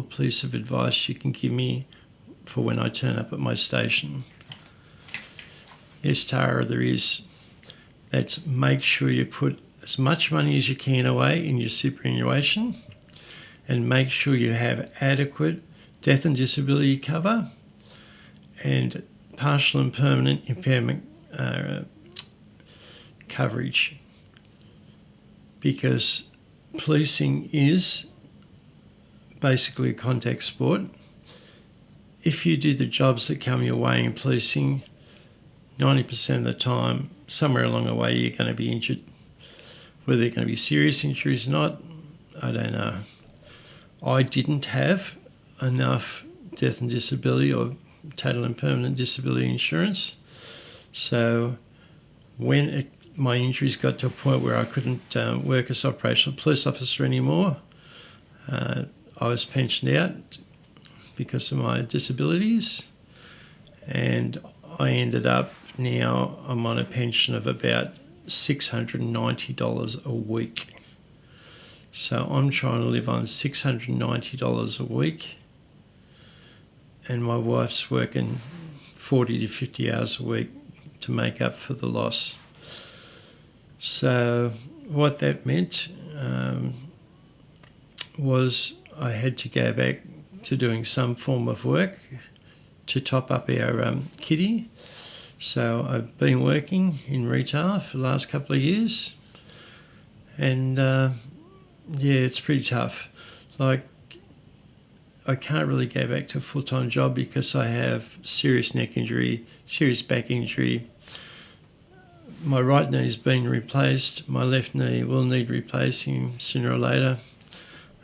piece of advice you can give me for when I turn up at my station? Yes, Tara, there is. That's make sure you put as much money as you can away in your superannuation, and make sure you have adequate death and disability cover and partial and permanent impairment coverage, because policing is basically a contact sport. If you do the jobs that come your way in policing, 90% of the time, somewhere along the way, you're going to be injured. Whether they're going to be serious injuries or not, I don't know. I didn't have enough death and disability or total and permanent disability insurance. So when my injuries got to a point where I couldn't work as operational police officer anymore, I was pensioned out because of my disabilities, and I ended up, now I'm on a pension of about $690 a week. So I'm trying to live on $690 a week, and my wife's working 40 to 50 hours a week to make up for the loss. So what that meant was I had to go back to doing some form of work to top up our kitty. So I've been working in retail for the last couple of years, and it's pretty tough. Like, I can't really go back to a full-time job because I have serious neck injury, serious back injury. My right knee's been replaced. My left knee will need replacing sooner or later.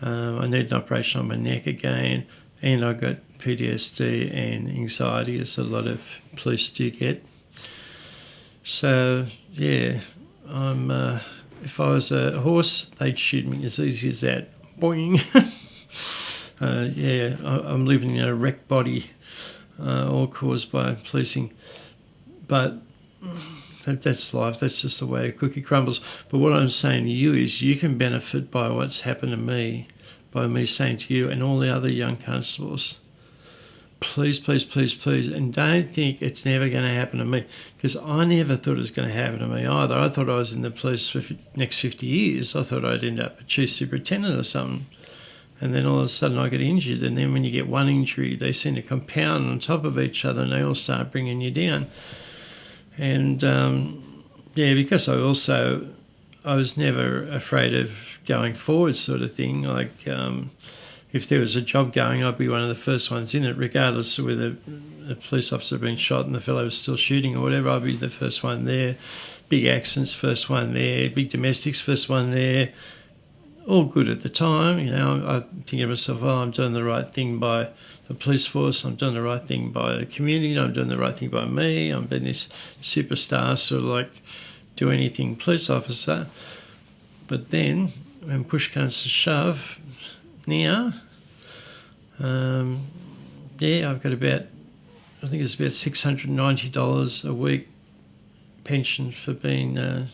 I need an operation on my neck again, and I got PTSD and anxiety, as a lot of police do get. So yeah, if I was a horse, they'd shoot me as easy as that. Boing. I'm living in a wrecked body, all caused by policing. But that's life. That's just the way a cookie crumbles. But what I'm saying to you is, you can benefit by what's happened to me, by me saying to you and all the other young constables, please, please, please, please, and don't think it's never going to happen to me, because I never thought it was going to happen to me either. I thought I was in the police for the next 50 years. I thought I'd end up a chief superintendent or something. And then all of a sudden I get injured. And then when you get one injury, they seem to compound on top of each other, and they all start bringing you down. And because I was never afraid of going forward, sort of thing. Like, if there was a job going, I'd be one of the first ones in it, regardless of whether a police officer had been shot and the fellow was still shooting or whatever. I'd be the first one there. Big accidents, first one there. Big domestics, first one there. All good at the time. I'm thinking to myself, I'm doing the right thing by the police force. I'm doing the right thing by the community. I'm doing the right thing by me. I'm being this superstar, sort of like do anything police officer. But then, when push comes to shove, now, I've got about, I think it's about $690 a week pension for being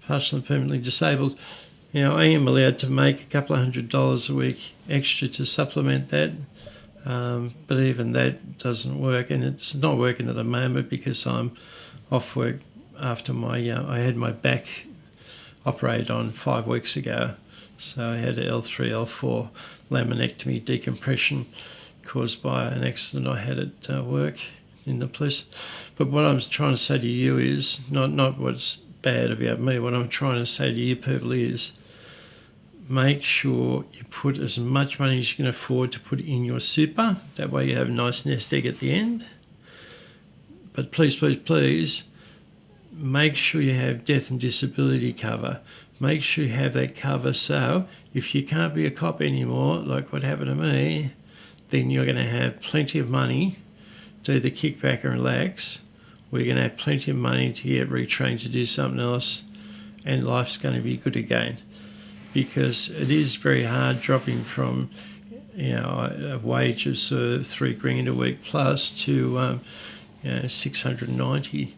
partially and permanently disabled. Now, I am allowed to make a couple of $100 a week extra to supplement that, but even that doesn't work, and it's not working at the moment because I'm off work after I had my back operated on 5 weeks ago. So I had a L3, L4 laminectomy decompression caused by an accident I had at work in the police. But what I'm trying to say to you is, not what's bad about me, what I'm trying to say to you people is, make sure you put as much money as you can afford to put in your super. That way you have a nice nest egg at the end. But please, please, please, make sure you have death and disability cover. Make sure you have that cover, so if you can't be a cop anymore, like what happened to me, then you're going to have plenty of money to either kick back and relax, or you're going to have plenty of money to get retrained to do something else, and life's going to be good again. Because it is very hard dropping from a wage of sort of $3,000 a week plus to $690,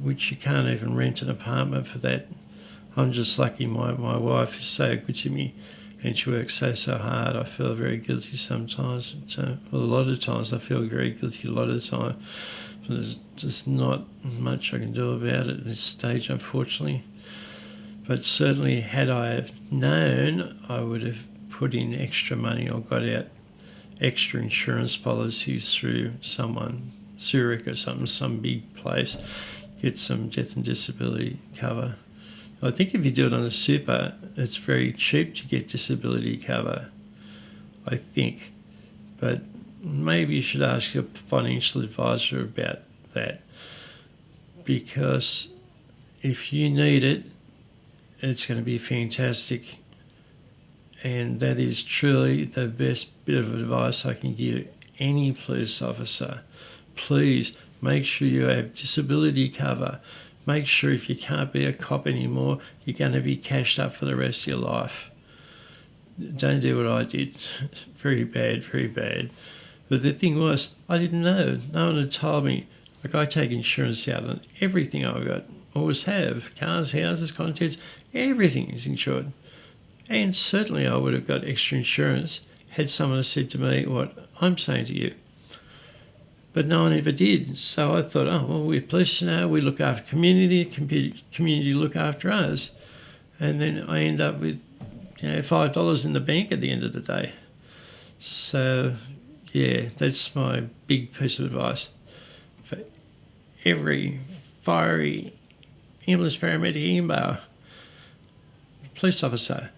which you can't even rent an apartment for that. I'm just lucky my wife is so good to me, and she works so hard. I feel very guilty sometimes. Well, a lot of times I feel very guilty a lot of the time. But there's just not much I can do about it at this stage, unfortunately. But certainly had I have known, I would have put in extra money or got out extra insurance policies through someone, Zurich or something, some big place, get some death and disability cover. I think if you do it on a super, it's very cheap to get disability cover, I think. But maybe you should ask your financial advisor about that, because if you need it, it's going to be fantastic. And that is truly the best bit of advice I can give any police officer. Please make sure you have disability cover. Make sure if you can't be a cop anymore, you're going to be cashed up for the rest of your life. Don't do what I did. Very bad, very bad. But the thing was, I didn't know. No one had told me. Like, I take insurance out on everything I've got. Always have. Cars, houses, contents, everything is insured. And certainly I would have got extra insurance had someone said to me what I'm saying to you. But no one ever did. So I thought, oh, well, we're police now, we look after community look after us. And then I end up with $5 in the bank at the end of the day. So, yeah, that's my big piece of advice. For every fiery ambulance, paramedic, EMBAR, police officer,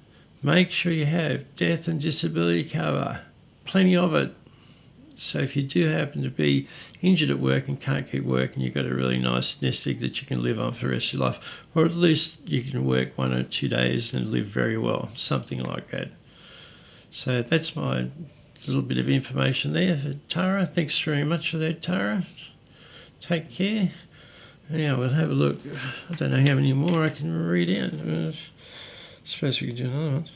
make sure you have death and disability cover, plenty of it. So if you do happen to be injured at work and can't keep working, you've got a really nice nest egg that you can live on for the rest of your life, or at least you can work 1 or 2 days and live very well, something like that. So that's my little bit of information there for Tara. Thanks very much for that, Tara. Take care. Now we'll have a look. I don't know how many more I can read out. I suppose we can do another one.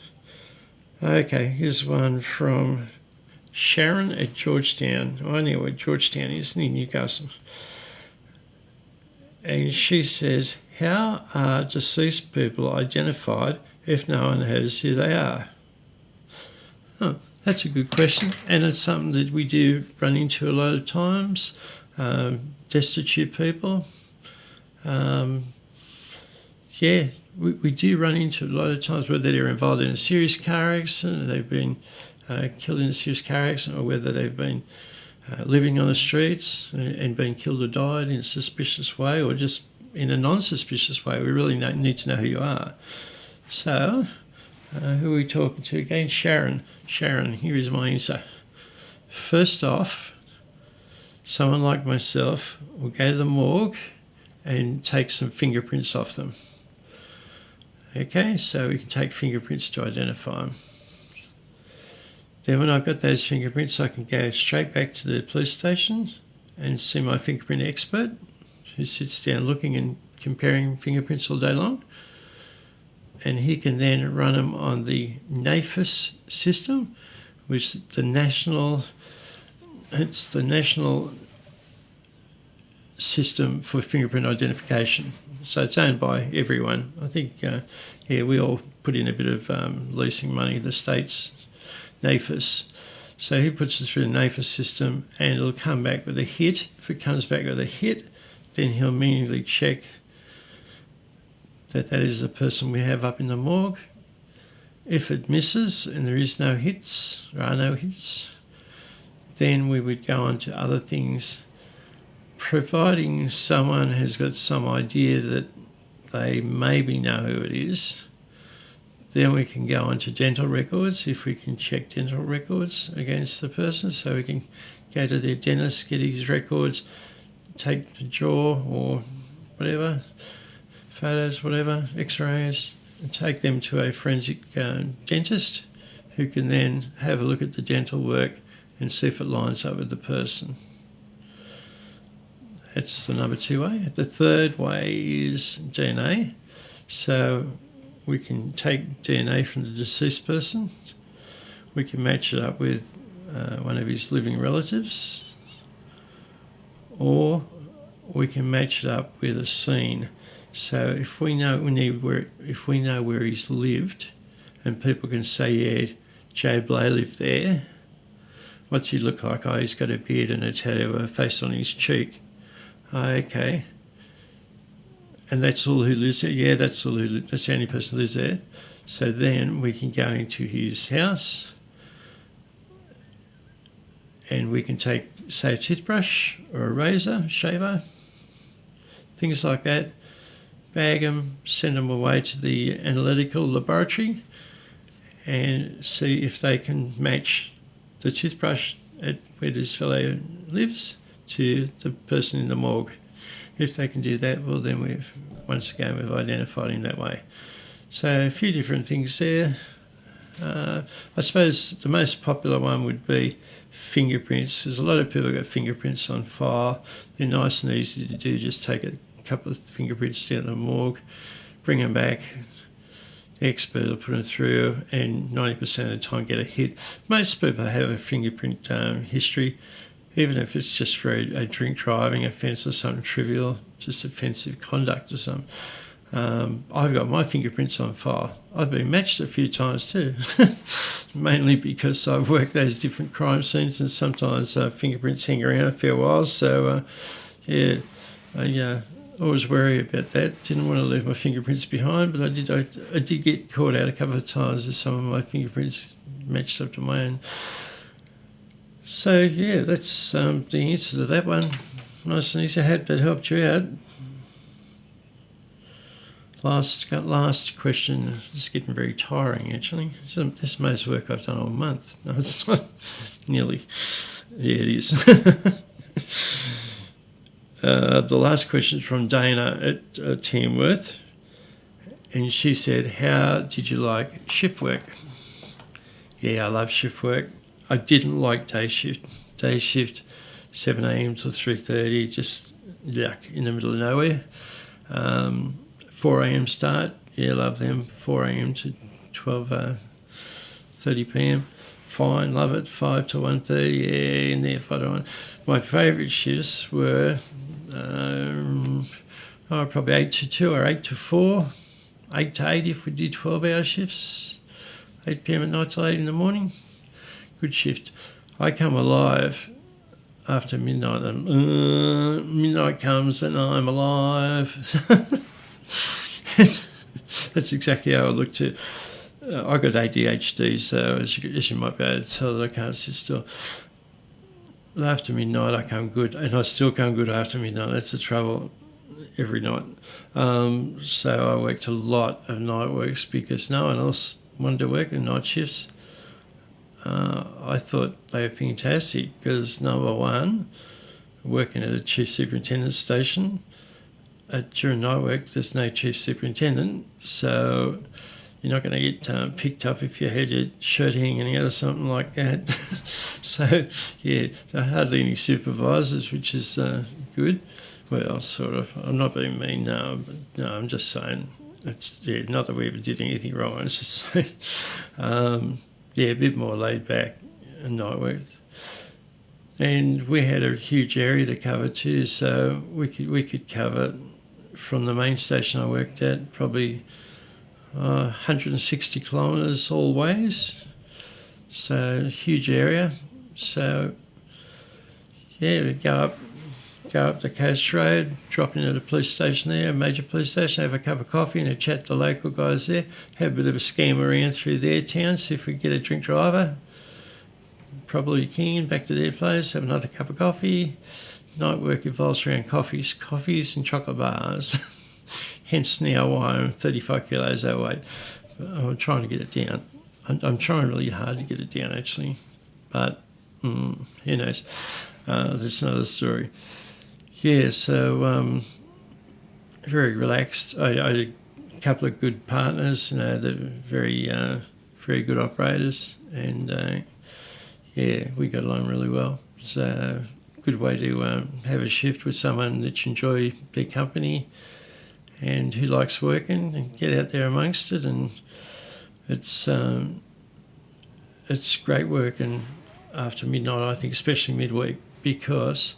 Okay, here's one from Sharon at Georgetown. I know where Georgetown is, near Newcastle. And she says, how are deceased people identified if no one knows who they are? Oh, that's a good question. And it's something that we do run into a lot of times. Destitute people. We do run into a lot of times whether they're involved in a serious car accident, they've been killed in a serious car accident, or whether they've been living on the streets and been killed or died in a suspicious way, or just in a non-suspicious way. We really need to know who you are. So, who are we talking to again? Sharon. Sharon, here is my answer. First off, someone like myself will go to the morgue and take some fingerprints off them. Okay, so we can take fingerprints to identify them. Then when I've got those fingerprints, I can go straight back to the police station and see my fingerprint expert, who sits down looking and comparing fingerprints all day long. And he can then run them on the NAFIS system, which is the national system for fingerprint identification. So it's owned by everyone. I think, we all put in a bit of leasing money, the state's NAFIS. So he puts it through the NAFIS system and it'll come back with a hit. If it comes back with a hit, then he'll immediately check that is the person we have up in the morgue. If it misses and there are no hits, then we would go on to other things. Providing someone has got some idea that they maybe know who it is, then we can go on to dental records, if we can check dental records against the person. So we can go to their dentist, get his records, take the jaw or whatever, photos, whatever, x-rays, and take them to a forensic dentist, who can then have a look at the dental work and see if it lines up with the person. That's the number 2 way. The third way is DNA. So we can take DNA from the deceased person. We can match it up with one of his living relatives, or we can match it up with a scene. So if we know where he's lived, and people can say, yeah, Joe Blow lived there. What's he look like? Oh, he's got a beard and a tattoo of a face on his cheek. Oh, okay. And that's all who lives there? Yeah, that's the only person who lives there. So then we can go into his house and we can take, say, a toothbrush or a razor, shaver, things like that, bag them, send them away to the analytical laboratory and see if they can match the toothbrush at where this fellow lives to the person in the morgue. If they can do that, well, then we've identified him that way. So a few different things there. I suppose the most popular one would be fingerprints. There's a lot of people who got fingerprints on file. They're nice and easy to do. Just take a couple of fingerprints down to the morgue, bring them back. The expert will put them through, and 90% of the time get a hit. Most people have a fingerprint history, even if it's just for a drink driving offence or something trivial, just offensive conduct or something. I've got my fingerprints on file. I've been matched a few times too, mainly because I've worked those different crime scenes and sometimes fingerprints hang around a fair while. So, I always worry about that. Didn't want to leave my fingerprints behind, but I did get caught out a couple of times as some of my fingerprints matched up to my own. So, yeah, that's the answer to that one. Nice and easy. I hope that helped you out. Last question. It's getting very tiring, actually. This is most work I've done all month. No, it's not. Nearly. Yeah, it is. The last question is from Dana at Tamworth. And she said, how did you like shift work? Yeah, I love shift work. I didn't like day shift. Day shift, 7 a.m. till 3:30, just yuck, in the middle of nowhere. 4 a.m. start, yeah, love them. 4 a.m. to 12:30 p.m. Fine, love it. 5 to 1:30, yeah, in there, 5 to 1. My favourite shifts were probably 8 to 2 or 8 to 4, 8 to 8 if we did 12-hour shifts, 8 p.m. at night till 8 in the morning. Good shift. I come alive after midnight. Midnight comes and I'm alive. That's exactly how I look too. I got ADHD, so as you might be able to tell, that I can't sit still. After midnight, I come good, and I still come good after midnight. That's the trouble every night. So I worked a lot of night works because no one else wanted to work in night shifts. I thought they were fantastic because, number one, working at a chief superintendent's station, during night work, there's no chief superintendent, so you're not going to get picked up if you had your shirt hanging out or something like that. So, yeah, hardly any supervisors, which is good. Well, sort of. I'm not being mean now, but no, I'm just saying. It's not that we ever did anything wrong. It's just saying, a bit more laid back and night work. And we had a huge area to cover too, so we could cover from the main station I worked at probably 160 kilometres all ways. So huge area. So yeah, we go up the coast road, drop in at a police station there, a major police station, have a cup of coffee and a chat to the local guys there, have a bit of a scam around through their town, see if we get a drink driver. Probably keen, back to their place, have another cup of coffee. Night work evolves around coffees and chocolate bars. Hence now why I'm 35 kilos overweight. I'm trying to get it down. I'm trying really hard to get it down actually, but who knows? That's another story. Yeah, so very relaxed. I had a couple of good partners, they're very, very good operators, and we got along really well. So good way to have a shift with someone that you enjoy their company and who likes working and get out there amongst it. And it's great working after midnight, I think, especially midweek, because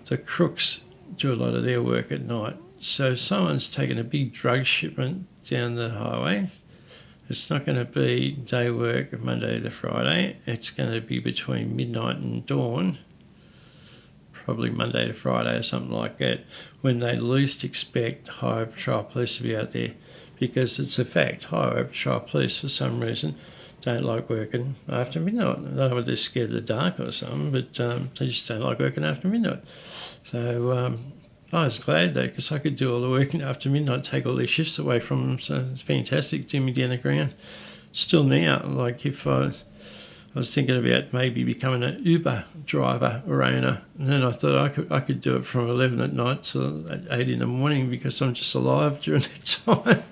the crooks do a lot of their work at night. So if someone's taken a big drug shipment down the highway, It's not going to be day work of Monday to Friday. It's going to be between midnight and dawn, probably Monday to Friday or something like that, when they least expect higher patrol police to be out there. Because it's a fact, higher patrol police, for some reason, don't like working after midnight. I don't know whether they're scared of the dark or something, but they just don't like working after midnight. So I was glad though, because I could do all the work after midnight, take all their shifts away from them. So it's fantastic, do me down the ground. Still now, like if I was thinking about maybe becoming an Uber driver or owner, and then I thought I could do it from 11 at night till 8 in the morning because I'm just alive during that time.